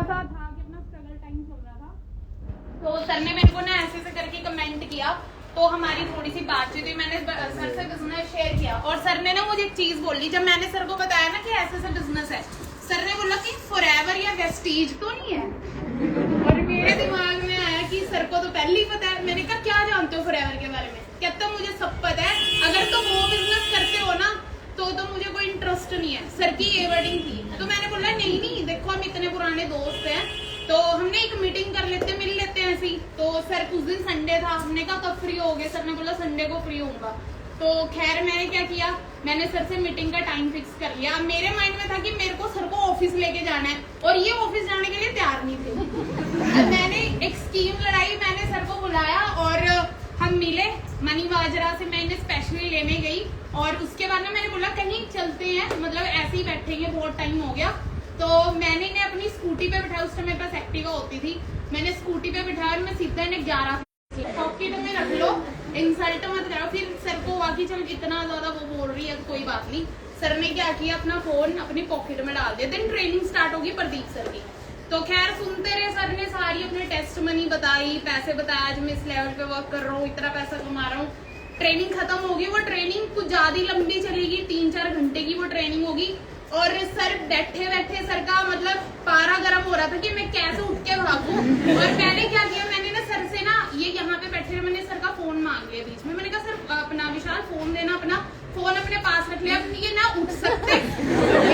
सा था कि अपना स्ट्रगल टाइम चल रहा था, तो सर ने मेरे को ना ऐसे ऐसे करके कमेंट किया, तो हमारी थोड़ी सी बातचीत हुई, मैंने सर से बिजनेस शेयर किया और सर ने ना मुझे एक चीज बोली। जब मैंने सर को बताया ना कि ऐसे ऐसे बिजनेस है, सर ने बोला कि फॉरएवर या वेस्टीज तो नहीं है। और मेरे दिमाग में आया कि सर को तो पहले ही पता है। मैंने कहा क्या जानते हो फॉरएवर के बारे में? कहता मुझे सब पता है, अगर तुम वो बिजनेस करते हो ना तो मुझे कोई इंटरेस्ट नहीं है। सर की ये वर्डिंग थी। तो मैंने बोला नहीं देखो हम इतने पुराने दोस्त हैं, तो हमने एक मीटिंग कर लेते, मिल लेते हैं ऐसी। तो सर कुछ दिन संडे था, हमने कहा कब फ्री हो गए? सर ने बोला संडे को फ्री होऊंगा। तो खैर मैंने क्या किया, मैंने सर से मीटिंग का टाइम फिक्स कर लिया। मेरे माइंड में था कि मेरे को सर को ऑफिस लेके जाना है और ये ऑफिस जाने के लिए तैयार नहीं थे। मैंने एक स्कीम लड़ाई, मैंने सर को बुलाया और हम मिले। मनी बाजरा से मैं इन्हें स्पेशली लेने गई और उसके बाद में मैंने बोला कहीं चलते हैं, मतलब ऐसे ही बैठेंगे, बहुत टाइम हो गया। तो मैंने इन्हें अपनी स्कूटी पे बिठाया, उस टाइम मेरे पास एक्टिवा होती थी। मैंने स्कूटी पे बिठाया और मैं सीधा इन्हें 11 पॉकेट में रख लो, इंसल्ट मत करो। फिर सर को वाकई चल इतना ज्यादा वो बोल रही है, कोई बात नहीं। सर ने क्या किया, अपना फोन अपनी पॉकेट में डाल दिया। देन ट्रेनिंग स्टार्ट होगी प्रदीप सर की। तो खैर सुनते रहे, सर ने सारी अपने टेस्ट मनी बताई, पैसे बताया, आज मैं इस लेवल पे वर्क कर रहा हूँ, इतना पैसा कमा रहा हूँ। ट्रेनिंग खत्म होगी, वो ट्रेनिंग कुछ ज्यादा लंबी चलेगी, 3-4 घंटे की वो ट्रेनिंग होगी। और सर बैठे बैठे सर का मतलब पारा गर्म हो रहा था कि मैं कैसे उठ के भागूं। और मैंने क्या किया, मैंने ना सर से ना ये यहाँ पे बैठे, मैंने सर का फोन मांग लिया बीच में। मैंने कहा सर अपना विशाल फोन देना, अपना फोन अपने पास रख लिया। ये ना उठ सकते,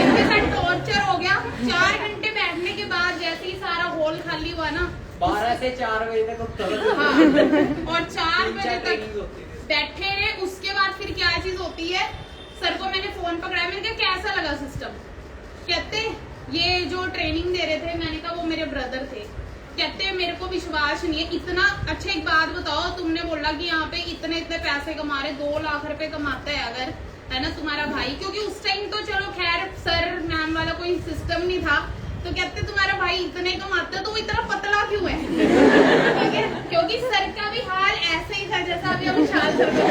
इनके साथ टॉर्चर हो गया। 4 घंटे बैठने के बाद जैसे ही सारा हॉल खाली हुआ ना, 12 से 4 बजे तक और 4 बजे तक बैठे रहे। उसके बाद फिर क्या चीज होती है, सर को मैंने फोन पकड़ाया, मैंने कहा कैसा लगा सिस्टम? कहते ये जो ट्रेनिंग दे रहे थे, मैंने कहा वो मेरे ब्रदर थे। कहते मेरे को विश्वास नहीं है इतना। अच्छा एक बात बताओ, तुमने बोला कि यहाँ पे इतने इतने पैसे कमा रहे, 2 लाख रुपए कमाता है अगर, है ना तुम्हारा भाई, क्योंकि उस टाइम तो चलो खैर सर मैम वाला कोई सिस्टम नहीं था। तो कहते तुम्हारा भाई इतने कमाता है तो वो इतना पतला क्यों है? ठीक है, क्योंकि सर का भी हाल ऐसे ही था जैसा अभी हम विशाल सर को।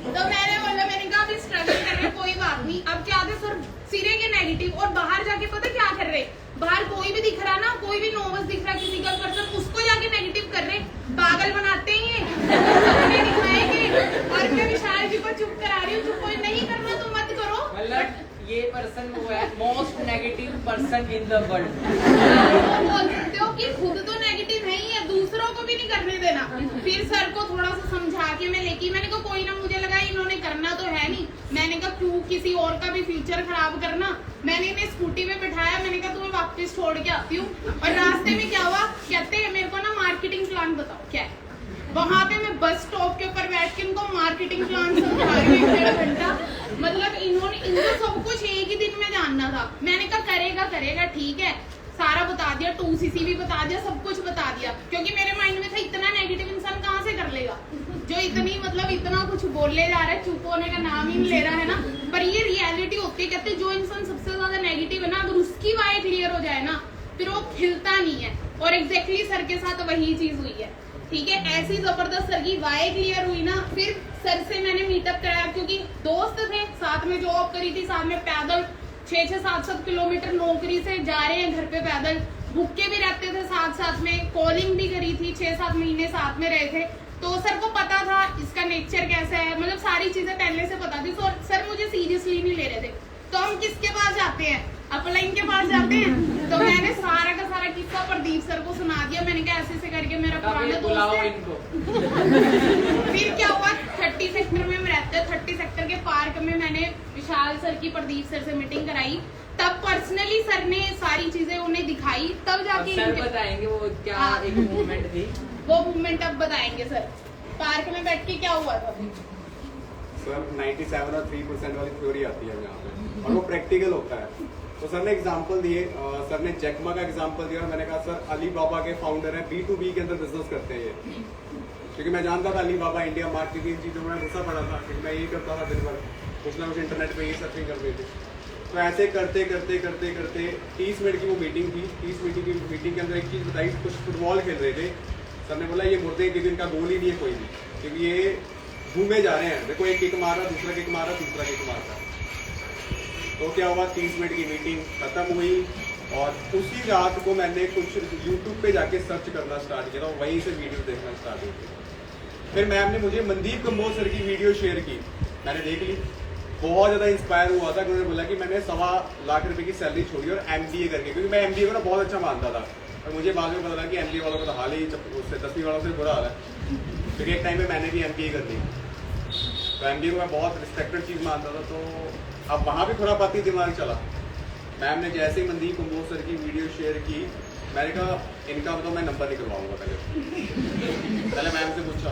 तो मैंने बोला, मैंने कहा अभी स्ट्रगल कर रहे, कोई बात नहीं। अब क्या थे सर सिरे के नेगेटिव, और बाहर जाके पता क्या कर रहे, बाहर कोई भी दिख रहा ना, कोई भी नोवस दिख रहा किसी का पर्सन, उसको जाके नेगेटिव कर रहे, पागल बनाते हैं ये दिखाएंगे। और मैं विशाल जी को चुप करा रही हूँ, चुप कोई नहीं करना तो मत करो। मतलब ये पर्सन वो है most negative person in the world. बोल सकते हो कि खुद तो नेगेटिव है ही है, दूसरों को भी नहीं करने देना। फिर सर को थोड़ा सा समझा के मैं लेके, मैंने कहा कोई ना, मुझे लगा इन्होंने करना तो है नहीं, मैंने कहा क्यों किसी और का भी फ्यूचर खराब करना। मैंने इन्हें स्कूटी पे बिठाया, मैंने कहा तुम्हें वापस छोड़ के आती हूँ। और रास्ते में क्या हुआ, कहते हैं मेरे को ना मार्केटिंग प्लान बताओ क्या है। वहां पे मैं बस स्टॉप के ऊपर बैठ के इनको मार्केटिंग प्लान समझा रही हूँ 1.5 घंटा। मतलब इनको सब कुछ एक ही दिन में जानना था। मैंने कहा करेगा ठीक है, सारा बता दिया, 2cc भी बता दिया, सब कुछ बता दिया। क्योंकि मेरे माइंड में था इतना नेगेटिव इंसान कहाँ से कर लेगा, जो इतनी मतलब इतना कुछ बोलने जा रहा है, चुप होने का नाम ही नहीं ले रहा है ना। पर ये रियलिटी होती है। कहते जो इंसान सबसे ज्यादा नेगेटिव है ना, अगर उसकी वाई क्लियर हो जाए ना, फिर वो खिलता नहीं है। और एग्जैक्टली सर के साथ वही चीज हुई है। ठीक है, ऐसी जबरदस्त सर की वाई क्लियर हुई ना, फिर सर से मैंने मीटअप कराया, क्योंकि दोस्त थे, साथ में जॉब करी थी, साथ में पैदल 6-7 किलोमीटर नौकरी से जा रहे हैं घर पे पैदल, भूखे भी रहते थे साथ में, कॉलिंग भी करी थी, 6-7 महीने साथ में रहे थे। तो सर को पता था इसका नेचर कैसा है, मतलब सारी चीजें पहले से पता थी। तो सर मुझे सीरियसली नहीं ले रहे थे। तो हम किसके पास जाते हैं, अपलाइन के पास जाते हैं। तो मैंने सारा का सारा किस्सा प्रदीप सर को सुना दिया। मैंने कहा ऐसे ऐसे करके मेरा पुराना दोस्त है। फिर क्या हुआ, 30 सेक्टर में हम रहते हैं, 30 सेक्टर के पार्क में मैंने विशाल सर की प्रदीप सर से मीटिंग कराई। तब पर्सनली सर ने सारी चीजें उन्हें दिखाई, तब जाके सर बताएंगे वो क्या एक मूवमेंट थी, वो मूवमेंट अब बताएंगे सर। पार्क में बैठ के क्या हुआ था सर, 97 और 3% वाली थ्योरी आती है यहाँ पे, और वो प्रैक्टिकल होता है। तो सर ने एग्जांपल दिए, सर ने जैकमा का एग्जांपल दिया, और मैंने कहा सर अली बाबा के फाउंडर हैं, B2B के अंदर बिजनेस करते हैं ये। क्योंकि मैं जानता था अली बाबा इंडिया मार्केट की चीज़ों में घुसा पड़ा था, क्योंकि मैं यही करता था दिन भर, कुछ ना कुछ इंटरनेट पे ही सर्फिंग कर रही थी। तो ऐसे करते 30 मिनट की वो मीटिंग थी। 30 मिनट की मीटिंग के अंदर एक चीज़ बताई, कुछ फुटबॉल खेल रहे थे। सर ने बोला ये मुर्दे क्योंकि इनका गोल ही नहीं है कोई भी, क्योंकि ये घूमे जा रहे हैं। देखो एक किक मार रहा, दूसरा किक मार रहा, तीसरा किक मार रहा। तो क्या हुआ, 30 मिनट की मीटिंग खत्म हुई। और उसी रात को मैंने कुछ यूट्यूब पे जाके सर्च करना स्टार्ट किया और वहीं से वीडियो देखना स्टार्ट हुई। फिर मैम ने मुझे मनदीप कंबोज सर की वीडियो शेयर की, मैंने देख ली, बहुत ज़्यादा इंस्पायर हुआ था। उन्होंने बोला कि मैंने 1.25 लाख रुपए की सैलरी छोड़ी और MBA करके, क्योंकि मैं MBA को ना बहुत अच्छा मानता था और मुझे बाद में पता लगा कि MBA वालों का तो हाल ही उससे 10वीं वालों से बुरा हाल है, क्योंकि एक टाइम पे मैंने भी MBA कर ली। तो MBA को मैं बहुत रिस्पेक्टेड चीज़ मानता था। तो अब वहाँ भी थोड़ा बाती दिमाग चला। मैम ने जैसे ही मनदीप कंबोज सर की वीडियो शेयर की, मैंने कहा इनका तो मैं नंबर निकलवाऊंगा पहले मैम से पूछा,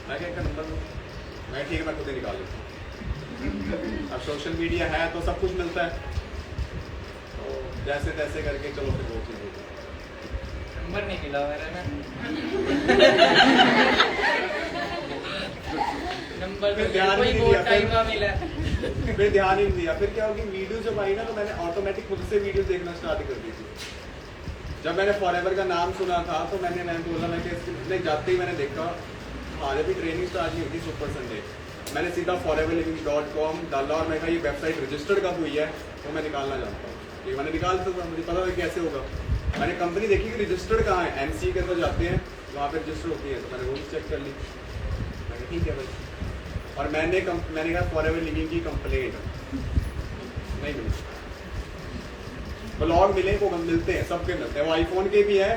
मैं क्या इनका नंबर, मैं ठीक है मैं खुद ही निकाल लेता हूँ। अब सोशल मीडिया है तो सब कुछ मिलता है, तो जैसे तैसे करके चलो फिर वो चीज़ होती है। नंबर नहीं मिला मेरा ना। नंबर फिर ध्यान कोई ही नहीं बहुत दिया, टाइम का मिला। फिर ध्यान ही नहीं दिया। फिर क्या होगी, वीडियो जब आई ना तो मैंने ऑटोमेटिक खुद से वीडियो देखना स्टार्ट कर दी थी। जब मैंने फॉरएवर का नाम सुना था तो मैंने मैम बोला, मैं कि जाते ही मैंने देखा, हाँ जब भी ट्रेनिंग स्टार्ट नहीं हुई थी सुपर संडे, मैंने सीधा foreverliving.com डाला और मैं कहा ये वेबसाइट रजिस्टर्ड कब हुई है, तो मैं निकालना चाहता हूँ। ये मैंने निकाल सकता, मुझे पता था कैसे होगा। मैंने कंपनी देखी कि रजिस्टर्ड कहाँ है, MC के अंदर जाते हैं वहाँ पे रजिस्टर होती है, तो मैंने वो चेक कर ली, मैंने ठीक है भाई। और मैंने कहा फॉरएवर लिविंग की कंप्लेंट नहीं मिली, ब्लॉग मिले वो मिलते हैं, सबके मिलते हैं, वो आईफोन के भी है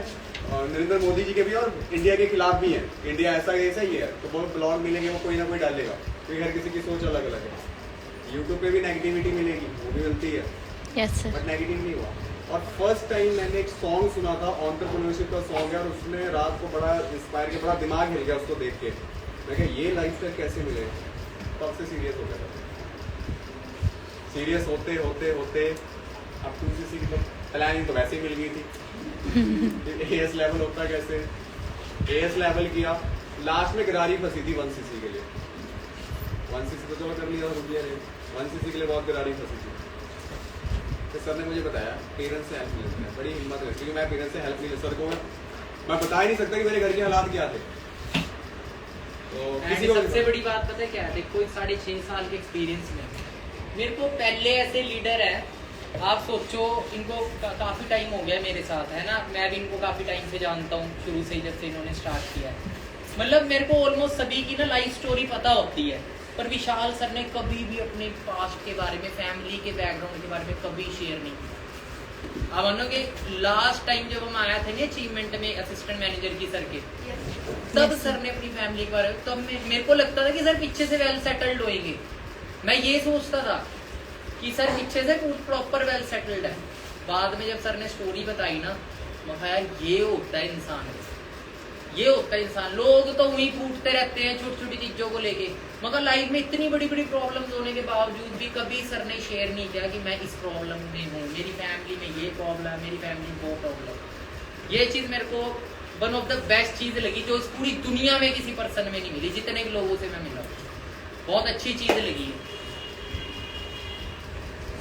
और नरेंद्र मोदी जी के भी और इंडिया के खिलाफ भी है। इंडिया ऐसा ही है तो वो ब्लॉग मिलेंगे, वो कोई ना कोई डालेगा, क्योंकि हर किसी की सोच अलग अलग है। यूट्यूब पे भी नेगेटिविटी मिलेगी, वो भी मिलती है, बट नेगेटिव नहीं हुआ। और फर्स्ट टाइम मैंने एक सॉन्ग सुना था, एंटरप्रेन्योरशिप का सॉन्ग है, और उसने रात को बड़ा इंस्पायर किया, बड़ा दिमाग हिल गया उसको देख के। मैं कहा ये लाइफस्टाइल कैसे मिले, तब से सीरियस हो गया था। सीरियस होते होते होते अब 2cc की तो प्लानिंग तो वैसे ही मिल गई थी। AS लेवल होता कैसे, AS लेवल किया, लास्ट में गरारी फंसी थी 1cc के लिए। 1cc तो चलो कर लिया, रुक गया, 1cc के लिए बहुत गरारी फंसी थी। तो सर ने मुझे बताया पेरेंट्स से हेल्प लेते हैं, बड़ी हिम्मत है, क्योंकि मैं पेरेंट्स से हेल्प नहीं ले, सर को मैं बता ही नहीं सकता कि मेरे घर के हालात क्या थे। तो किसी को सबसे बड़ी बात पता है क्या है, देखो 6.5 साल के एक्सपीरियंस में मेरे को पहले ऐसे लीडर है, आप सोचो इनको काफ़ी टाइम हो गया मेरे साथ, है ना, मैं भी इनको काफ़ी टाइम से जानता हूँ, शुरू से जब से इन्होंने स्टार्ट किया है। मतलब मेरे को ऑलमोस्ट सभी की ना लाइफ स्टोरी पता होती है, पर विशाल सर ने कभी भी अपने पास्ट के बारे में, फैमिली के बैकग्राउंड के बारे में कभी शेयर नहीं किया। आप मानोगे लास्ट टाइम जब हम आया थे ना अचीवमेंट में असिस्टेंट मैनेजर की सर के, तब सर ने अपनी फैमिली के बारे में, तब मेरे को लगता था कि सर पीछे से वेल सेटल्ड होएंगे। मैं ये सोचता था कि सर पीछे से प्रॉपर वेल सेटल्ड है। बाद में जब सर ने स्टोरी बताई ना, मैं कहा यार ये होता है इंसान, ये होता है इंसान। लोग तो वहीं फूटते रहते हैं छोटी छोटी चीजों को लेके, मगर लाइफ में इतनी बड़ी बड़ी प्रॉब्लम्स होने के बावजूद भी कभी सर ने शेयर नहीं किया कि मैं इस प्रॉब्लम में हूँ, मेरी फैमिली में ये प्रॉब्लम है, मेरी फैमिली में वो प्रॉब्लम। ये चीज़ मेरे को वन ऑफ द बेस्ट चीज़ लगी, जो इस पूरी दुनिया में किसी पर्सन में नहीं मिली, जितने भी लोगों से मैं मिला, बहुत अच्छी चीज़ लगी है।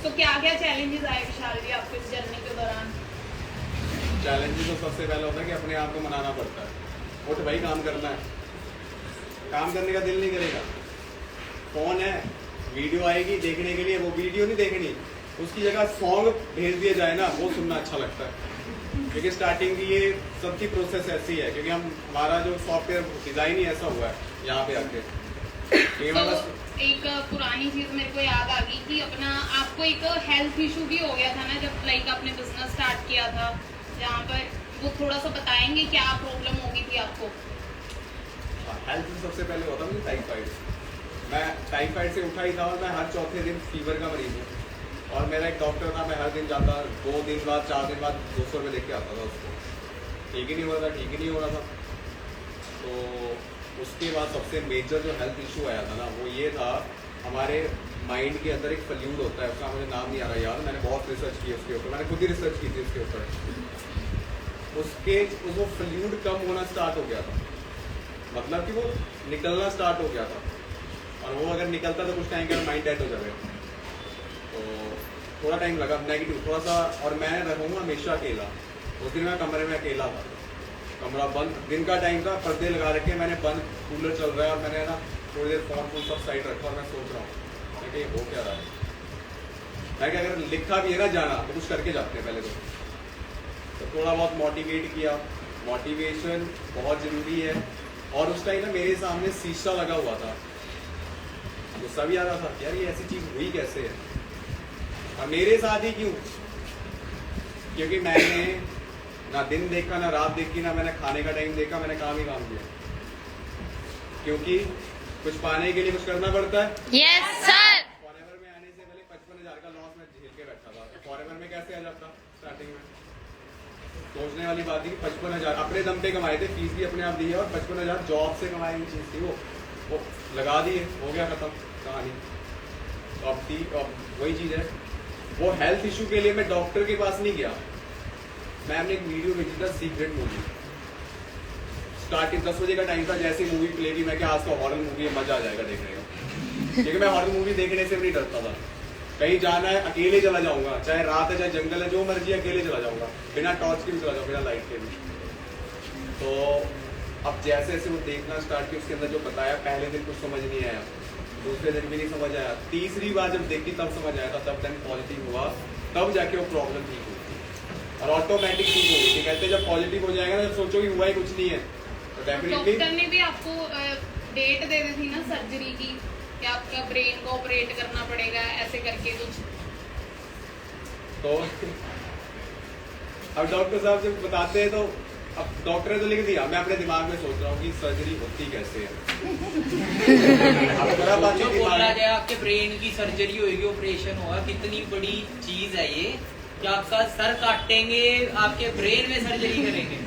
तो क्या क्या चैलेंजेस आए विशाल जी आपको इस जर्नी के दौरान? चैलेंजेस तो सबसे पहले होता है कि अपने आप को मनाना पड़ता है, उठ भाई काम करना है, काम करने का दिल नहीं करेगा, फोन है, वीडियो आएगी देखने के लिए, वो वीडियो नहीं देखनी, उसकी जगह सॉन्ग भेज दिया जाए ना, वो सुनना अच्छा लगता है। क्योंकि स्टार्टिंग की ये सबकी प्रोसेस ऐसी है, क्योंकि हमारा जो सॉफ्टवेयर डिजाइन ही ऐसा हुआ है यहाँ पे आके। तो एक पुरानी चीज मेरे को याद आ गई कि अपना आपको एक हेल्थ इशू भी हो गया था ना, जब लाइक आपने बिजनेस स्टार्ट किया था, जहाँ पर वो थोड़ा सा बताएंगे क्या प्रॉब्लम हो गई थी आपको? हेल्थ सबसे पहले होता मुझे टाइफाइड, मैं टाइफाइड से उठा ही था और मैं हर चौथे दिन फीवर का मरीज हूँ। और मेरा एक डॉक्टर था, मैं हर दिन जाता, 2 दिन बाद 4 दिन बाद 200 रुपये देख के आता था उसको, ठीक ही नहीं हो रहा था, ठीक ही नहीं हो रहा था। तो उसके बाद सबसे मेजर जो हेल्थ इशू आया था ना, वो ये था, हमारे माइंड के अंदर एक फ्लूइड होता है, उसका मुझे नाम नहीं आ रहा यार, मैंने बहुत रिसर्च की उसके ऊपर, मैंने खुद ही रिसर्च की थी उसके ऊपर। वो फ्लूइड कम होना स्टार्ट हो गया था, मतलब कि वो निकलना स्टार्ट हो गया था, और वो अगर निकलता तो कुछ टाइम के बाद माइंड डेड हो जाएगा। तो थोड़ा टाइम लगा, नेगेटिव थोड़ा सा, और मैं रहूँगा हमेशा अकेला। उस दिन मैं कमरे में अकेला था, कमरा बंद, दिन का टाइम था, पर्दे लगा रखे मैंने, बंद कूलर चल रहा है, और मैंने ना थोड़ी देर फोन सब साइड रखा और मैं सोच रहा हूँ कि हो क्या रहा है। मैं क्या, अगर लिखा भी है ना जाना तो कुछ करके जाते हैं पहले तो थोड़ा बहुत मोटिवेट किया। मोटिवेशन बहुत जरूरी है। और उस टाइम ना मेरे सामने शीशा लगा हुआ था, गुस्सा भी आ रहा था यार ये ऐसी चीज हुई कैसे है, और मेरे साथ ही क्यों, क्योंकि मैंने ना दिन देखा ना रात देखी, ना मैंने खाने का टाइम देखा, मैंने काम ही काम किया। क्योंकि कुछ पाने के लिए कुछ करना पड़ता है। Yes sir. फॉरेवर में आने से पहले 55,000 का लॉस मैं झेल के बैठा था। फॉरेवर में कैसे आ जाता स्टार्टिंग में, सोचने वाली बात थी कि 55,000 अपने दम पे कमाए थे, फीस भी अपने आप दी है, और 55,000 जॉब से कमाई हुई चीज थी, वो लगा दिए, हो गया खत्म कहानी। अब वही चीज है, वो हेल्थ इशू के लिए मैं डॉक्टर के पास नहीं गया। मैम ने एक वीडियो भेजी था सीक्रेट मूवी, स्टार्टिंग 10 बजे का टाइम था, जैसे मूवी प्ले की मैं क्या आज का हॉरर मूवी है, मजा आ जाएगा देखने का, क्योंकि मैं हॉरर मूवी देखने से भी नहीं डरता था। कहीं जाना है अकेले चला जाऊंगा, चाहे रात है चाहे जंगल है, जो मर्जी अकेले चला जाऊंगा, बिना टॉर्च के भी चला जाऊंगा, बिना लाइट के भी। तो अब जैसे जैसे वो देखना स्टार्ट किया, उसके अंदर जो बताया, पहले दिन कुछ समझ नहीं आया, दूसरे दिन भी नहीं समझ आया, तीसरी बार जब देखी तब समझ आया था, तब देन पॉजिटिव हुआ, तब जाके वो प्रॉब्लम ठीक हुई और ऑटोमेटिक ठीक हो गई। कहते हैं जब पॉजिटिव हो जाएगा ना, जब सोचो कि हुआ ही कुछ नहीं है, तो डेफिनेटली। डॉक्टर ने भी आपको डेट दे दी थी ना सर्जरी की, कि आपका ब्रेन को ऑपरेट करना पड़ेगा ऐसे करके कुछ। तो अब डॉक्टर साहब जब बताते हैं तो अब डॉक्टर ने तो लिख दिया, मैं अपने दिमाग में सोच रहा हूँ कि सर्जरी होती कैसे है। अब बड़ा बात जो है बोला दिमाग- जाए आपके ब्रेन की सर्जरी होगी, ऑपरेशन होगा, कितनी बड़ी चीज है ये कि आपका सर काटेंगे, आपके ब्रेन में सर्जरी करेंगे।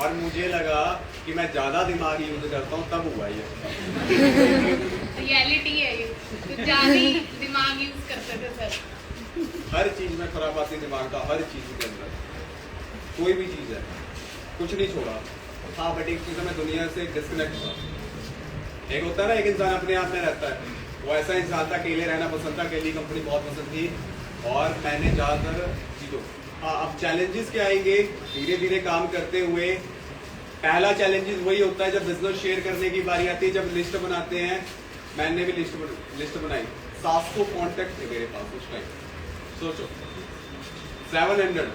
और मुझे लगा कि मैं ज्यादा दिमाग यूज करता हूँ तब हुआ ये। रियलिटी है ये, तो ज्यादा ही दिमाग यूज करते थे सर। हर चीज में खुरापाती दिमाग था, हर चीज के अंदर, कोई भी चीज है, कुछ नहीं छोड़ा। हाँ बट एक चीज है, मैं दुनिया से डिस्कनेक्ट था। एक होता है ना, एक इंसान अपने आप में रहता है, वो ऐसा इंसान था, अकेले रहना पसंद था, अकेली कंपनी बहुत पसंद थी, और मैंने ज्यादातर चीजों। हाँ अब चैलेंजेस क्या आएंगे, धीरे धीरे काम करते हुए। पहला चैलेंजेस वही होता है जब बिजनेस शेयर करने की बारी आती है, जब लिस्ट बनाते हैं। मैंने भी लिस्ट बनाई, 700 कॉन्टेक्ट थे मेरे पास उस टाइम, सोचो 700।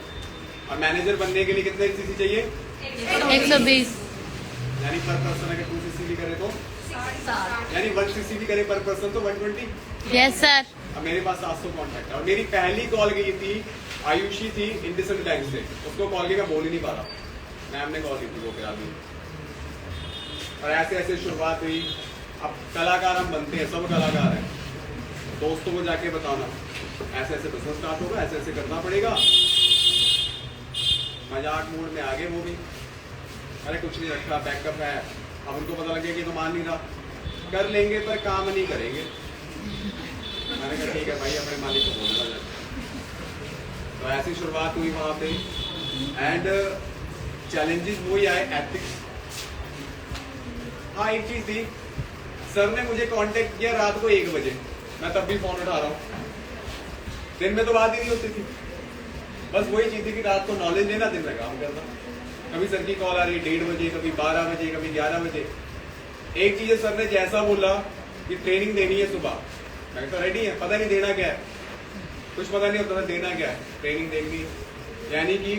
और मैनेजर बनने के लिए कितने सीसी चाहिए, 120। यानी पर पर्सन अगर 2 सीसी भी करे तो, यानी 1 सीसी भी करे पर पर्सन तो 120। Yes sir. अब मेरे पास 700 कॉन्टेक्ट है, और मेरी पहली कॉल गई थी, आयुषी थी इंडिसन बैंक से, उसको कॉल की मैं बोल ही नहीं पा रहा, मैम ने कॉल की थी वो करा दी। और ऐसे ऐसे शुरुआत हुई। अब कलाकार हम बनते हैं, सब कलाकार हैं, दोस्तों को जाके बताना ऐसे ऐसे बिजनेस स्टार्ट होगा, ऐसे ऐसे करना पड़ेगा, मजाक मूड में आगे वो भी, अरे कुछ नहीं रखा, बैकअप है। अब उनको पता लगे कि तो मान नहीं रहा, कर लेंगे पर काम नहीं करेंगे। मैंने कहा ठीक है भाई, अपने मालिक को बोलना है। तो ऐसी शुरुआत हुई वहाँ पे, एंड चैलेंजेस वही आए, एथिक्स। हाँ एक चीज थी, सर ने मुझे कांटेक्ट किया रात को 1 बजे, मैं तब भी फोन उठा रहा हूँ, दिन में तो बात ही नहीं होती थी। बस वही चीज थी कि रात को नॉलेज लेना, दिन में काम करना। कभी सर की कॉल आ रही 1:30 बजे, कभी 12 बजे, कभी 11 बजे। एक चीज है, सर ने जैसा बोला कि ट्रेनिंग देनी है सुबह, मैं तो रेडी है, पता नहीं देना क्या है, कुछ पता नहीं होता था देना क्या है, ट्रेनिंग देनी। यानी कि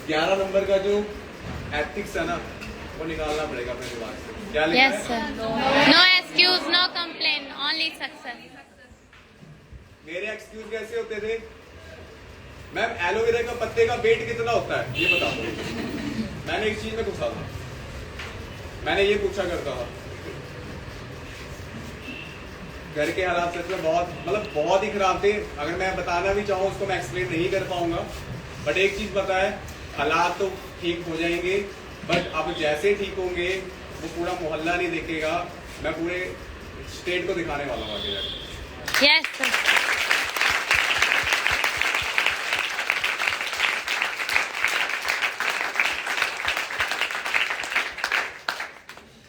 11 नंबर का जो एथिक्स है ना, वो निकालना पड़ेगा अपने दिमाग से। क्या लिखा यस है? Sir. No excuse, no complain, only success. मेरे एक्सक्यूज कैसे होते थे, मैम एलोवेरा का पत्ते का वेट कितना होता है ये बता दो। मैंने एक चीज में घुसा था, मैंने ये पूछा करता था। घर के हालात सच में बहुत, मतलब बहुत ही खराब थे, अगर मैं बताना भी चाहूँ उसको मैं एक्सप्लेन नहीं कर पाऊंगा। बट एक चीज पता है, हालात तो ठीक हो जाएंगे, बट अब जैसे ठीक होंगे वो पूरा मोहल्ला नहीं देखेगा, मैं पूरे स्टेट को दिखाने वाला हूँ आगे जाके। Yes sir.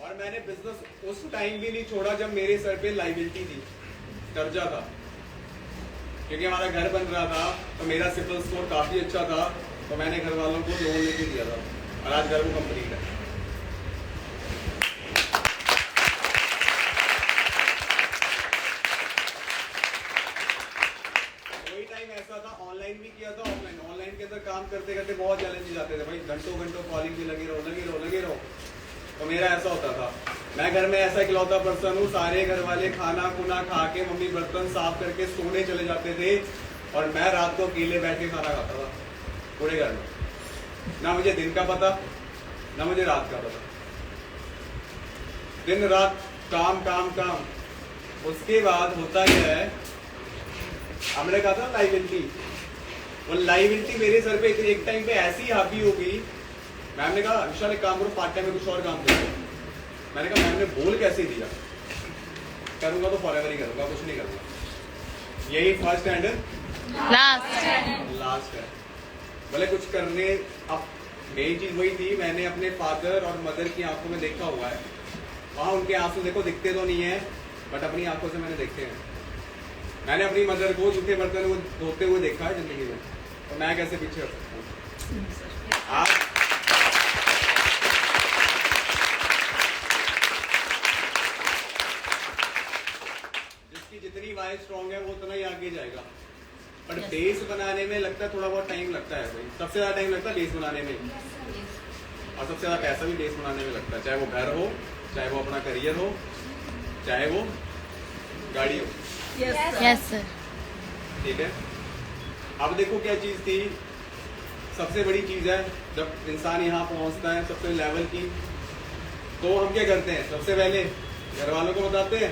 और मैंने बिजनेस उस टाइम भी नहीं छोड़ा जब मेरे सर पे लाइबिलिटी थी, कर्जा था, क्योंकि हमारा घर बन रहा था, तो मेरा सिबिल स्कोर काफी अच्छा था, तो मैंने घर वालों को लोन लेके दिया था, और आज घर वो कंप्लीट है। वही काम करते करते बहुत चैलेंजेस आते थे भाई, घंटों घंटों कॉलिंग भी लगे रहो। तो मेरा ऐसा होता था, मैं घर में ऐसा इकलौता पर्सन हूँ, सारे घर वाले खाना खुना खा के, मम्मी बर्तन साफ करके सोने चले जाते थे और मैं रात को अकेले बैठ के खाना खाता था पूरे घर में। ना मुझे दिन का पता, ना मुझे रात का पता, दिन रात काम काम काम। उसके बाद होता यह है, हमने कहा था लाइबिलिटी, वो लाइबिलिटी मेरे सर पे एक टाइम पे ऐसी हावी हो गई। मैम ने कहा विशाल एक काम करो, पार्ट टाइम में कुछ और काम करो। मैंने कहा मैम ने बोल कैसे दिया, करूंगा तो फॉरएवर ही करूंगा, कुछ नहीं करूंगा। यही फर्स्ट एंड लास्ट है। बोले कुछ करने, अब मेरी चीज वही थी, मैंने अपने फादर और मदर की आंखों में देखा हुआ है। वहां उनके आंसू देखो दिखते तो नहीं है, बट अपनी आंखों से मैंने देखे हैं। मैंने अपनी मदर को जूठे बर्तन को धोते हुए देखा है जिंदगी में, तो मैं कैसे पीछे हट सकता हूँ। जिसकी जितनी वाइज स्ट्रॉन्ग है वो उतना ही आगे जाएगा। बट बेस बनाने में लगता है थोड़ा बहुत टाइम लगता है भाई, सबसे ज्यादा टाइम लगता है बेस बनाने में, और सबसे ज्यादा पैसा भी बेस बनाने में लगता है। चाहे वो घर हो, चाहे वो अपना करियर हो, चाहे वो गाड़ी हो। Yes, sir. ठीक है, अब देखो क्या चीज थी, सबसे बड़ी चीज है जब इंसान यहाँ पहुंचता है सबसे लेवल की, तो हम क्या करते हैं, सबसे पहले घर वालों को बताते हैं।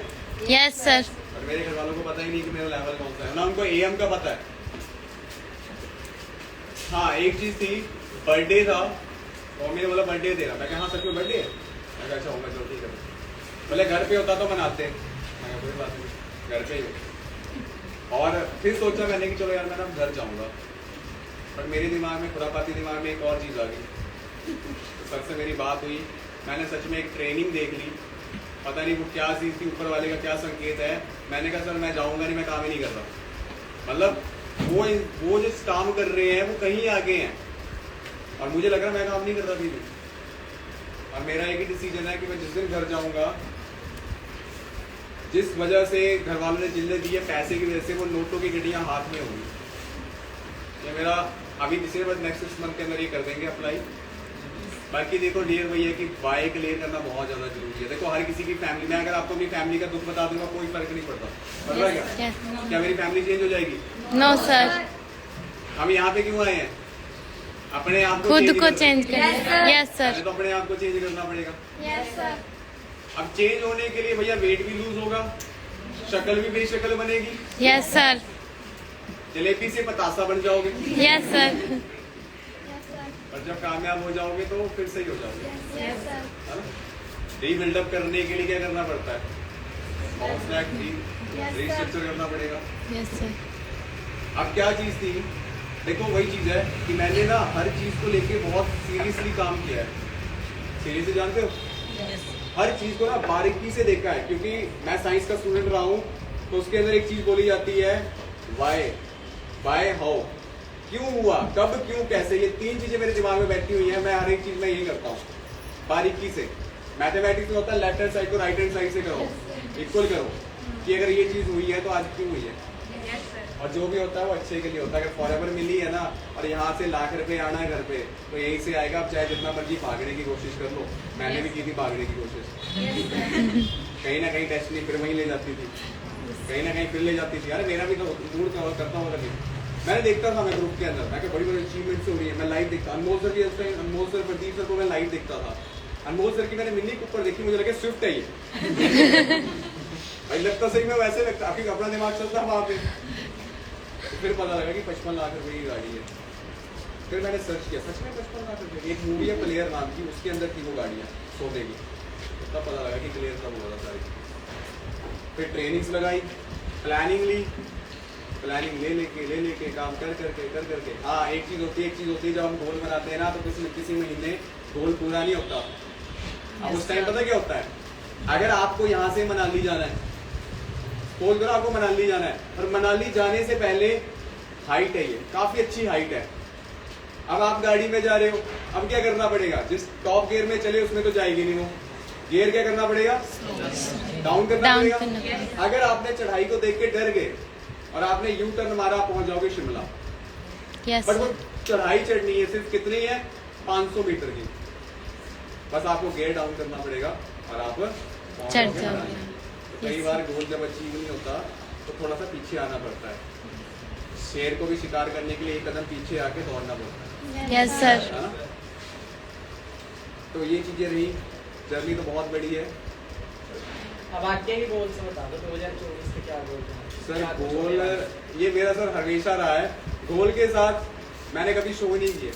Yes, sir. और मेरे घर वालों को पता ही नहीं कि मेरा लेवल कौन सा है ना, उनको एएम का पता है। हाँ एक चीज थी, बर्थडे था और मैंने बोला बर्थडे तेरा, मैं कहा हाँ सच में बर्थडे है, मैं कहा अच्छा होगा चलो ठीक है। बोले घर पे होता तो मनाते, मैं कहा कोई बात नहीं घर पे ही हो। और फिर सोचा मैंने कि चलो यार मैं ना घर जाऊंगा, पर मेरे दिमाग में, खुरापाती दिमाग में एक और चीज आ गई। तो सर से मेरी बात हुई, मैंने सच में एक ट्रेनिंग देख ली, पता नहीं वो क्या चीज थी, ऊपर वाले का क्या संकेत है। मैंने कहा सर मैं जाऊंगा नहीं, मैं काम ही नहीं कर रहा। मतलब वो जिस काम कर रहे हैं वो कहीं आगे हैं और मुझे लग रहा मैं काम नहीं कर रहा अभी भी। और मेरा एक ही डिसीजन है कि मैं जिस दिन घर जाऊंगा, जिस वजह से घर वालों ने जिल्ले दी है पैसे की वजह से, वो नोटों की गड्डियां हाथ में होंगी। ये मेरा अभी दिसंबर नेक्स्ट 6 मंथ के अंदर ये कर देंगे अप्लाई। बाकी देखो डियर वही है कि वाई क्लियर करना बहुत ज्यादा जरूरी है। देखो हर किसी की फैमिली में, अगर आपको अपनी फैमिली का दुख बता दूंगा कोई फर्क नहीं पड़ता, पड़ रहा है क्या? Yes. क्या मेरी फैमिली चेंज हो जाएगी? No, sir. हम यहाँ पे क्यों आए हैं? अपने आप को खुद को चेंज करना। Yes, sir. तो अपने आप को चेंज करना पड़ेगा। Yes, sir. अब चेंज होने के लिए भैया वेट भी लूज होगा, शक्ल भी बेशक्ल बनेगी। Yes, sir. जलेबी से पतासा बन जाओगे। Yes, sir. और जब कामयाब हो जाओगे तो फिर सही हो जाओगे। Yes, sir. रीबिल्डअप करने के लिए क्या करना पड़ता है? रीस्ट्रक्चर करना पड़ेगा। Yes, sir. अब क्या चीज थी, देखो वही चीज है कि मैंने ना हर चीज को लेके बहुत सीरियसली काम किया है। सीरियसली जानते हो, हर चीज को ना बारीकी से देखा है, क्योंकि मैं साइंस का स्टूडेंट रहा हूँ। तो उसके अंदर एक चीज बोली जाती है वाई हाउ, क्यों हुआ, कब, क्यों, कैसे। ये 3 चीजें मेरे दिमाग में बैठी हुई है। मैं हर एक चीज में यही करता हूँ बारीकी से। मैथमेटिक्स में होता है लेफ्ट हैंड साइड को राइट हैंड साइड से करो, इक्वल करो कि अगर ये चीज हुई है तो आज क्यों हुई है। और जो भी होता है वो अच्छे के लिए होता है। अगर फॉरएवर मिली है ना, और यहाँ से लाख रुपए आना है घर पे, तो यहीं से आएगा। आप चाहे जितना मर्जी भागने की कोशिश कर लो, मैंने भी की थी भागने की कोशिश। कहीं ना कहीं डेस्टिनी फिर वहीं ले जाती थी, कहीं ना कहीं फिर ले जाती थी। अरे मेरा भी तो मूड करता हूँ कभी। मैंने देखता था मैं ग्रुप के अंदर, मैं बड़ी बड़ी अचीवमेंट्स हो रही है, मैं लाइव देखता। अनमोल सर की, अनमोल सर, प्रदीप सर को मैं लाइव देखता था। अनमोल सर की मैंने मिनी कूपर देखी, मुझे लगा स्विफ्ट है ये। भाई लगता सही में वैसे लगता, आपकी अपना दिमाग चलता वहां पे। तो फिर पता लगा कि 55 लाख रुपए की गाड़ी है। फिर मैंने सर्च किया, सच में 55 लाख रुपए। एक मूवी है प्लेयर नाम की, उसके अंदर थी वो गाड़ियाँ सौदे की। तब पता लगा कि क्लियर कब हुआ था सारी। फिर ट्रेनिंग्स लगाई, प्लानिंग ली, प्लानिंग ले लेके काम कर करके। हाँ एक चीज होती है जब हम गोल बनाते हैं ना, तो किसी महीने गोल पूरा नहीं होता। अब उस टाइम पता क्या होता है, अगर आपको यहाँ से मनाली जाना है, सपोज करो आपको मनाली जाना है, और मनाली जाने से पहले हाइट है, ये काफी अच्छी हाइट है। अब आप गाड़ी में जा रहे हो, अब क्या करना पड़ेगा, जिस टॉप गियर में चले उसमें तो जाएगी नहीं वो, गियर क्या करना पड़ेगा, डाउन करना पड़ेगा। अगर आपने चढ़ाई को देख के डर गए और आपने यू टर्न मारा, पहुंच जाओगे शिमला। Yes, बट वो चढ़ाई चढ़नी है सिर्फ कितनी है 500 मीटर की, बस आपको गियर डाउन करना पड़ेगा और आप चढ़ जाओगे। तो कई बार गोल जब अचीव नहीं होता तो थोड़ा सा पीछे आना पड़ता है, शेर को भी शिकार करने के लिए एक कदम पीछे आके दौड़ना पड़ता है, यस सर। है ना। तो ये चीजें रही, जर्नी तो बहुत बड़ी है। अब आगे के गोल से बता दो 2024 के क्या गोल हैं? सर क्या कुछ गोल होने वाला है? ये मेरा सर हमेशा रहा है, गोल के साथ मैंने कभी शो नहीं किए,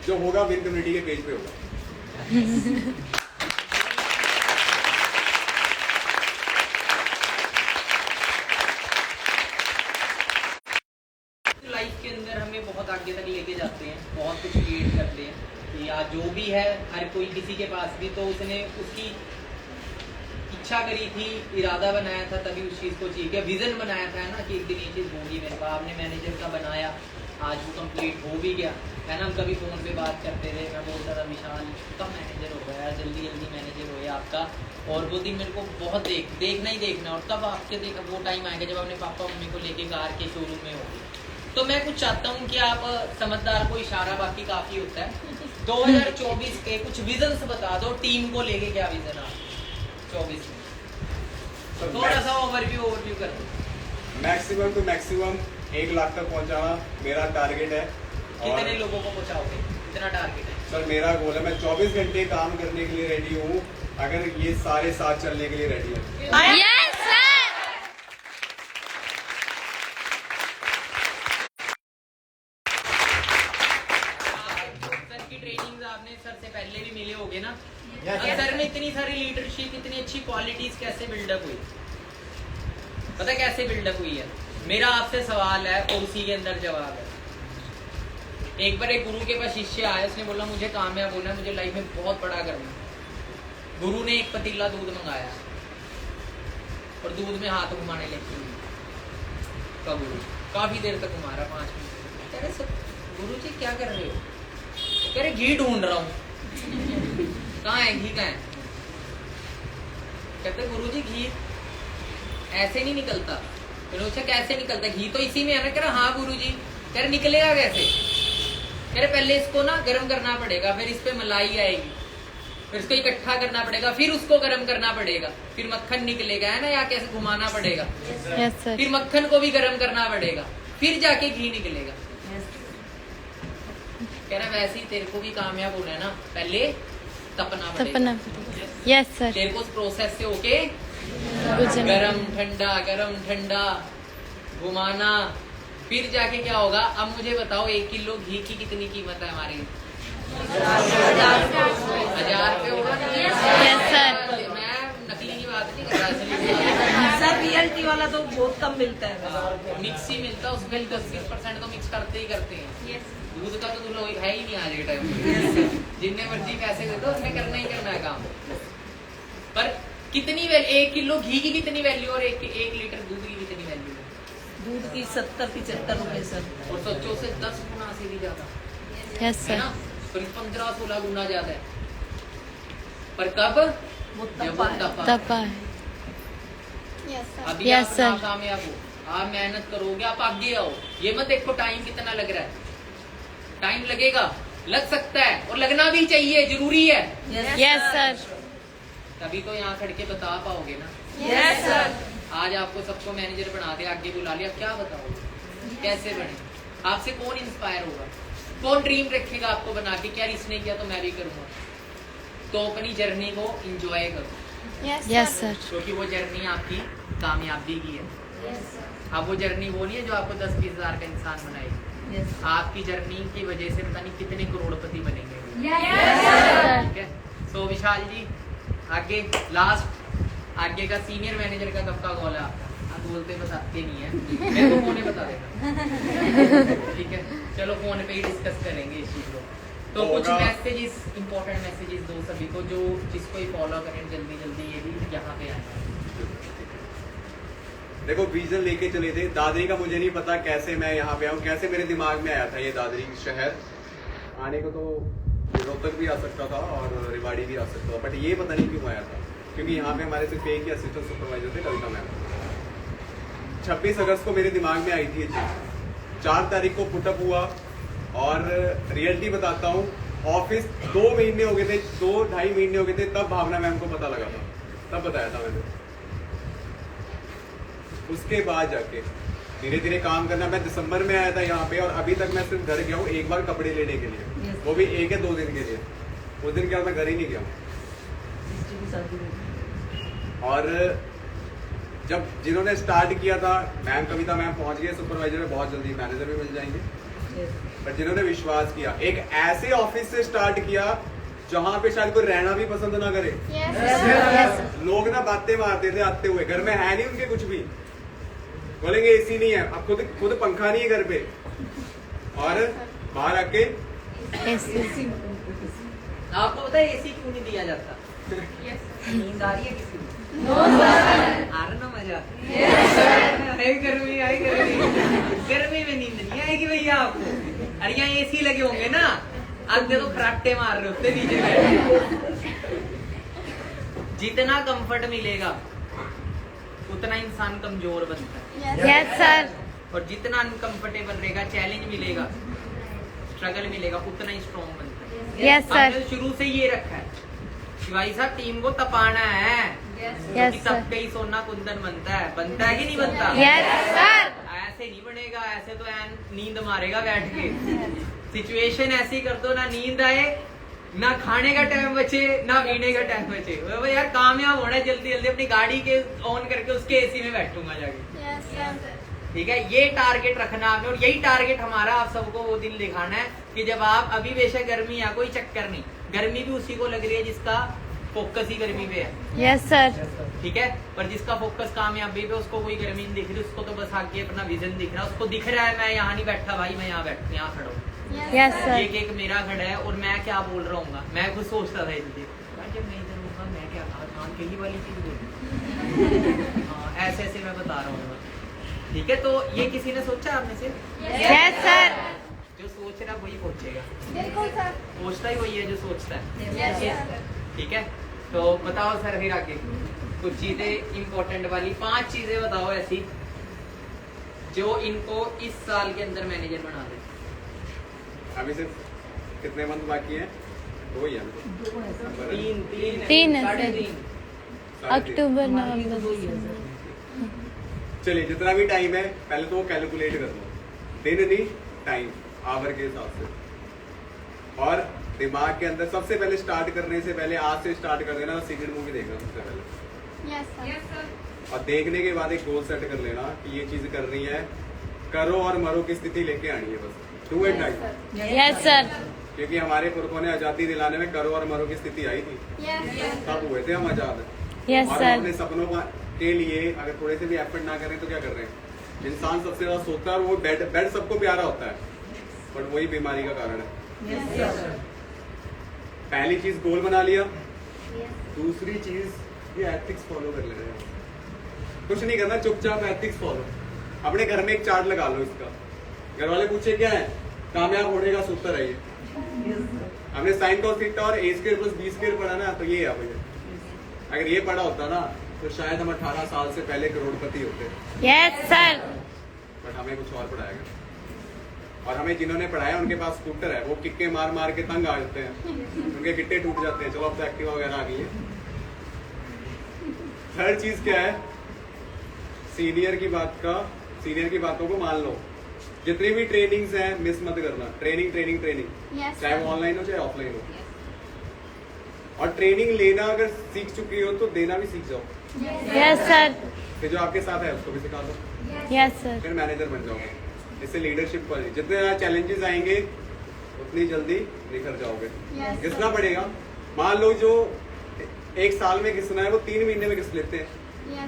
जो होगा विन कम्युनिटी के पेज पे होगा। लाइफ के अंदर हमें बहुत आगे तक लेके जाते हैं, बहुत कुछ क्रिएट करते हैं कि आज जो भी है हर कोई किसी के पास भी तो उसने उसकी इच्छा करी थी, इरादा बनाया था तभी उस चीज़ को अचीव किया, विजन बनाया था ना कि एक दिन ये चीज़ होगी मेरे पास। आपने मैनेजर का बनाया, आज वो कंप्लीट हो भी गया है ना। हम कभी फ़ोन पे बात करते थे, मैं बोलता था विशाल कब मैनेजर हो गया, जल्दी जल्दी मैनेजर हो गया आपका। और वो दिन मेरे को बहुत देखना ही देखना, और तब आपके वो टाइम आएगा जब अपने पापा मम्मी को लेके कार के शोरूम में होगी। तो मैं कुछ चाहता हूँ कि आप समझदार को इशारा बाकी काफ़ी होता है। 2024 के कुछ विजन्स बता दो, टीम को लेके क्या विजन है 24 में, थोड़ा सा ओवरव्यू कर दो। मैक्सिमम टू मैक्सिमम 1 लाख तक पहुंचाना मेरा टारगेट है। कितने लोगों को पहुंचाओगे, कितना टारगेट है? सर मेरा गोल है, मैं 24 घंटे काम करने के लिए रेडी हूँ, अगर ये सारे साथ चलने के लिए रेडी हूँ। Yes sir. सर की ट्रेनिंग आपने सर से पहले भी मिले होगे ना। सर में इतनी सारी लीडरशिप, इतनी अच्छी क्वालिटीज कैसे बिल्डअप हुई, पता कैसे बिल्डअप हुई है? मेरा आपसे सवाल है और उसी के अंदर जवाब है। एक बार एक गुरु के पास शिष्य आया, उसने बोला मुझे कामयाब होना है, मुझे लाइफ में बहुत बड़ा करना है। गुरु ने एक पतीला दूध मंगाया और दूध में हाथ घुमाने लगी का गुरु, काफी देर तक घुमा रहा, 5 मिनट। कह रहे सर गुरु जी क्या कर रहे हो? कह रहे घी ढूंढ रहा हूँ। कहाँ है घी, कहाँ है? कहते गुरु जी घी ऐसे नहीं निकलता। अच्छा कैसे निकलता? घी तो इसी में है ना। कह रहा हाँ गुरु जी। कह रहे निकलेगा कैसे? कह रहे पहले इसको ना गर्म करना पड़ेगा, फिर इस पे मलाई आएगी, फिर इसको इकट्ठा करना पड़ेगा, फिर उसको गर्म करना पड़ेगा, फिर मक्खन निकलेगा, है ना, या कैसे घुमाना पड़ेगा, यस सर। फिर मक्खन को भी गर्म करना पड़ेगा, फिर जाके घी निकलेगा। कह रहा वैसे ही तेरे को भी कामयाब होना है ना, पहले तपना सपना। पड़ेगा। Yes sir. तेरे को उस प्रोसेस से होके गुजरना। गरम ठंडा घुमाना, फिर जाके क्या होगा? अब मुझे बताओ 1 किलो घी की कितनी कीमत है हमारी? 1000 रुपये होगा। Yes sir. मैं नकली की बात नहीं कर रहा, सर रियलिटी वाला तो बहुत कम मिलता है, मिक्स ही मिलता है, उसमें 10-20% तो मिक्स करते ही करते हैं। दूध का तो लोग है ही नहीं आज के टाइम में। जितने मर्जी पैसे दे दो, उसमें करना ही करना है काम। पर कितनी 1 किलो घी की कितनी वैल्यू और 1 लीटर दूध की कितनी वैल्यू है? दूध की 70-75 रुपए सर। और सोचो से 10 गुना से भी ज्यादा यस है सर। ना, 15-16 गुना ज्यादा है। पर कब? वो जब वो तपा। तपा है। अभी Yes, आप sir. ना कामयाब हो, आप मेहनत करोगे, आप आगे आओ। ये मत देखो टाइम कितना लग रहा है, टाइम लगेगा, लग सकता है और लगना भी चाहिए, जरूरी है। Yes sir. तभी तो यहाँ खड़ के बता पाओगे ना। Yes sir. आज आपको सबको मैनेजर बना दिया, आगे बुला लिया, क्या बताओ कैसे बने? आपसे कौन इंस्पायर होगा? कौन ड्रीम रखेगा आपको बना के, क्या इसने किया तो मैं भी करूँगा? तो अपनी जर्नी को एंजॉय करो, यस सर। क्योंकि वो जर्नी आपकी कामयाबी की है। अब वो जर्नी वो नहीं है जो आपको 10-20 हजार का इंसान बनाएगी। आपकी जर्नी की वजह से पता नहीं कितने करोड़पति बनेंगे। ठीक है। सो विशाल जी आगे लास्ट, आगे का सीनियर मैनेजर का कब का कॉल है आपका? आप बोलते बताते नहीं है, मेरे को फोन बता देना। ठीक है, चलो फोन पे ही डिस्कस करेंगे इस चीज को। तो कुछ मैसेजेस, इंपॉर्टेंट मैसेजेस दो सभी को, जो जिसको ही फॉलो करें जल्दी जल्दी, ये भी यहाँ पे आए। देखो विजन लेके चले थे, दादरी का मुझे नहीं पता कैसे मैं यहाँ पे आऊँ, कैसे मेरे दिमाग में आया था ये दादरी शहर आने को। तो रोहतक भी आ सकता था और रेवाड़ी भी आ सकता था, बट ये पता नहीं क्यों आया था, क्योंकि यहाँ पे हमारे सिर्फ एक ही असिस्टेंट सुपरवाइजर थे, कविता मैम। 26 अगस्त को मेरे दिमाग में आई थी ये चीज, 4 तारीख को पुटअप हुआ, और रियलिटी बताता हूँ, ऑफिस 2 महीने हो गए थे, 2-2.5 महीने हो गए थे, तब भावना मैम को पता लगा था, तब बताया था मैंने। उसके बाद जाके धीरे धीरे काम करना। मैं दिसंबर में आया था यहाँ पे, और अभी तक मैं सिर्फ घर गया हूँ एक बार कपड़े लेने के लिए, वो भी 1 या 2 दिन के लिए। उस दिन क्या मैं घर ही नहीं गया। और जब जिन्होंने स्टार्ट किया था, मैम कविता मैम पहुंच गए सुपरवाइजर में बहुत जल्दी, मैनेजर भी मिल जाएंगे। पर जिन्होंने विश्वास किया, एक ऐसे ऑफिस से स्टार्ट किया जहां पे शायद कोई रहना भी पसंद ना करे। लोग ना बातें मारते थे आते हुए, घर में है नहीं उनके कुछ भी, बोलेंगे एसी नहीं है, अब खुद पंखा नहीं है घर पे, और बाहर आके आपको पता है एसी क्यों नहीं दिया जाता? नींद आ रही है किसी को? आ रहा ना मजा? आई गर्मी, आई गर्मी में नींद नहीं आएगी भैया आपको। अरे यहाँ एसी लगे होंगे ना, आधे तो खराटे मार रहे होते नीचे बैठे। जितना कंफर्ट मिलेगा उतना इंसान कमजोर बनता है। Yes sir. और जितना अनकंफर्टेबल रहेगा, चैलेंज मिलेगा, स्ट्रगल मिलेगा, उतना ही स्ट्रॉन्ग बनता है। Yes sir. हमने शुरू से ये रखा है कि भाई साहब टीम को तपाना है, क्योंकि Yes, तब sir. कहीं सोना कुंदन बनता है कि नहीं बनता? Yes sir. ऐसे नहीं बनेगा, ऐसे तो नींद मारेगा बैठ के। सिचुएशन ऐसी कर दो ना नींद आए, ना खाने का टाइम बचे, ना पीने का टाइम बचे। भाई यार कामयाब होना है, जल्दी जल्दी अपनी गाड़ी के ऑन करके उसके एसी में बैठूंगा जाके। ठीक है, ये टारगेट रखना आपने, और यही टारगेट हमारा आप सबको वो दिन दिखाना है कि जब आप अभी बेशक गर्मी है, कोई चक्कर नहीं, गर्मी भी उसी को लग रही है जिसका फोकस ही गर्मी पे है। Yes sir. ठीक है, पर जिसका फोकस कामयाबी पे, उसको कोई गर्मी नहीं दिख रही, उसको तो बस आगे अपना विजन दिख रहा है, उसको दिख रहा है मैं यहाँ नहीं बैठा भाई, मैं यहाँ बैठ यहाँ खड़ा हूँ। Yes sir. एक एक मेरा खड़ा है और मैं क्या बोल रहा हूँ। मैं खुद सोचता था इसलिए जब मैं इधर हूँ मैं क्या काम के लिए वाली चीज बोली। हाँ, ऐसे ऐसे मैं बता रहा हूँ। ठीक है, तो ये किसी ने सोचा आपने से? Yes sir. जो सोच रहा वही पहुंचेगा, बिल्कुल सर। सोचता ही वही है जो सोचता है। यस ठीक है, तो बताओ सर फिर आगे कुछ चीजें इंपॉर्टेंट वाली 5 चीजें बताओ ऐसी जो इनको इस साल के अंदर मैनेजर बना दे। अभी सिर्फ कितने मंथ बाकी हैं? 2 ही हैं। 3 है साढ़े सर। 3। अक्टूबर नवंबर। चलिए, जितना भी टाइम है पहले तो वो कैलकुलेट कर लो, दिन नहीं टाइम, आवर के हिसाब से। और दिमाग के अंदर सबसे पहले स्टार्ट करने से पहले, आज से स्टार्ट कर देना, सीक्रेट मूवी देखना सबसे पहले। Yes sir. और देखने के बाद एक गोल सेट कर लेना कि ये चीज करनी है, करो और मरो की स्थिति लेके आनी है, बस do and die. Yes sir. क्योंकि हमारे पुरखों ने आजादी दिलाने में करो और मरो की स्थिति आई थी, यस तब हुए थे हम आजाद। यस और हम सर। अपने सपनों के लिए अगर थोड़े से भी एफर्ट ना करें तो क्या कर रहे हैं? इंसान सबसे ज्यादा सोता है, और वो बेड सबको प्यारा होता है, बट वही बीमारी का कारण है। पहली चीज गोल बना लिया, दूसरी चीज ये एथिक्स फॉलो कर ले रहे हैं। कुछ नहीं करना, चुपचाप एथिक्स फॉलो। अपने घर में एक चार्ट लगा लो इसका, घर वाले पूछे क्या है, कामयाब होने का सूत्र है ये। हमने साइन कॉस थीटा और a square plus b square पढ़ा ना, तो ये है भैया। अगर ये पढ़ा होता ना तो शायद हम 18 साल से पहले करोड़पति होते, यस सर। बट हमें कुछ और पढ़ाया गया। और हमें जिन्होंने पढ़ाया उनके पास स्कूटर है, वो किक्के मार मार के तंग आ जाते हैं, उनके गिट्टे टूट जाते हैं। चलो अब तो एक्टिवा वगैरह आ गई है। थर्ड चीज क्या है, सीनियर की बातों को मान लो। जितनी भी ट्रेनिंग्स हैं मिस मत करना, ट्रेनिंग Yes, चाहे वो sir. ऑनलाइन हो चाहे ऑफलाइन हो। और ट्रेनिंग लेना अगर सीख चुकी हो तो देना भी सीख जाओ। Yes sir. फिर जो आपके साथ है उसको भी सिखा दो, यस सर। फिर मैनेजर बन जाओगे। इससे लीडरशिप पर जितने ज्यादा चैलेंजेस आएंगे उतनी जल्दी निखर जाओगे। Yes, घिसना पड़ेगा। मान लो जो 1 साल में घिसना है वो 3 महीने में घिस लेते हैं,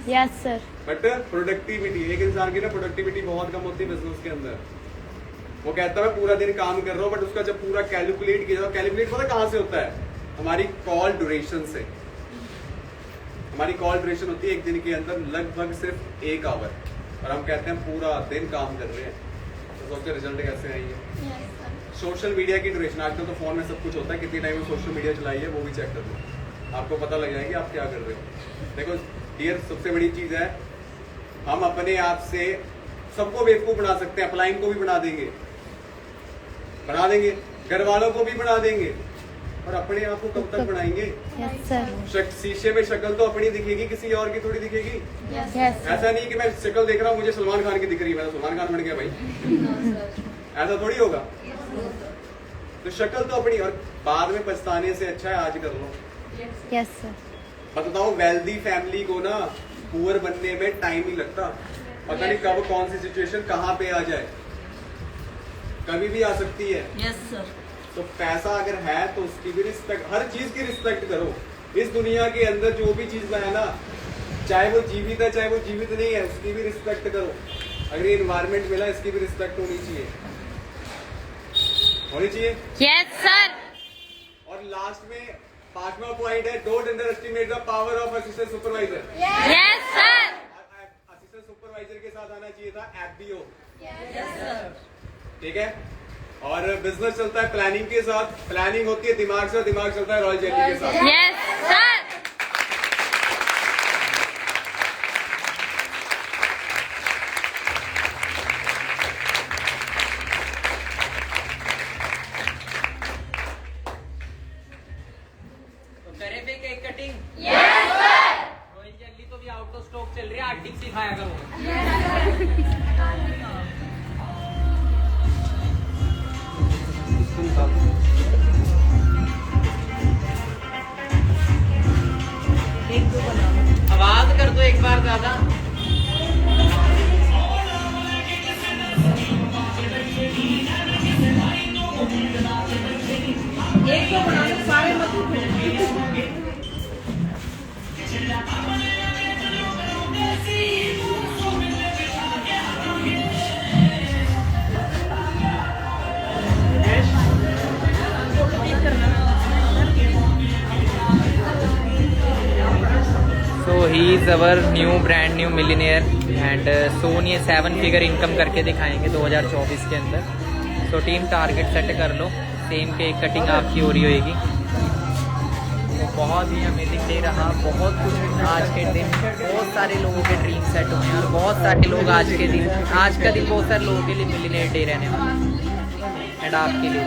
यस सर। बट प्रोडक्टिविटी, एक इंसान की ना प्रोडक्टिविटी बहुत कम होती है बिजनेस के अंदर। वो कहता है मैं पूरा दिन काम कर रहा हूँ, बट उसका जब पूरा कैलकुलेट किया जाए, कैलकुलेट पता कहाँ से होता है? हमारी कॉल ड्यूरेशन से। हमारी कॉल ड्यूरेशन होती है एक दिन के अंदर लगभग सिर्फ 1 आवर, और हम कहते हैं पूरा दिन काम कर रहे हैं। तो सोचते रिजल्ट कैसे आएंगे? सोशल मीडिया की ड्यूरेशन, आजकल तो फोन में सब कुछ होता है, कितनी टाइम में सोशल मीडिया चलाई है वो भी चेक कर लो, आपको पता लग जाएगी आप क्या कर रहे हो। देखो डियर, सबसे बड़ी चीज है हम अपने आप से सबको बेवकूफ बना सकते हैं, अपलाइन को भी बना देंगे, बना देंगे, घर वालों को भी बना देंगे, और अपने आप को कब तक बनाएंगे? Yes sir. शीशे में शक्ल तो अपनी दिखेगी, किसी और की थोड़ी दिखेगी। यस ऐसा नहीं कि मैं शक्ल देख रहा हूँ मुझे सलमान खान की दिख रही है, मैं तो सलमान खान बन गया भाई। ऐसा थोड़ी होगा। तो शक्ल तो अपनी, और बाद में पछताने से अच्छा है आज कर लो। Yes sir. बताता हूँ, वेल्दी फैमिली को ना पुअर बनने में टाइम ही लगता, पता नहीं कब कौन सी सिचुएशन कहाँ पे आ जाए, कभी भी आ सकती है। Yes sir. तो पैसा अगर है तो उसकी भी रिस्पेक्ट, हर चीज की रिस्पेक्ट करो। इस दुनिया के अंदर जो भी चीज है ना, चाहे वो जीवित है चाहे वो जीवित नहीं है, उसकी भी रिस्पेक्ट करो। अगर ये इन्वायरमेंट मिला, इसकी भी रिस्पेक्ट होनी चाहिए, होनी चाहिए। Yes sir. और लास्ट में 5वां पॉइंट है, don't under estimate the power of assistant supervisor. Yes sir. Assistant supervisor के साथ आना चाहिए था एफबीओ, यस सर। ठीक है। और बिजनेस चलता है प्लानिंग के साथ, प्लानिंग होती है दिमाग से, दिमाग चलता है रॉयल जेली के साथ। Yes sir. तो करे पे cake cutting. Yes sir. Royal jelly तो भी आउट ऑफ स्टॉक चल रही है, आर्टिक सिखाया करो। एक दो बना लो। आवाज कर दो एक बार ज्यादा। एक दो बना लो, सारे मत उठाओ। So he is our new brand new millionaire and सोन ये 7 फिगर इनकम करके दिखाएंगे 2024 के अंदर। तो टीम टारगेट सेट कर लो, सेम केक कटिंग आपकी हो रही होगी। तो बहुत ही अमेजिंग डे रहा, बहुत कुछ आज के दिन, बहुत सारे लोगों के ड्रीम सेट हुए हैं और बहुत सारे लोग आज का दिन बहुत सारे लोगों के लिए मिलियनेयर डे रहने वाला है एंड आपके लिए।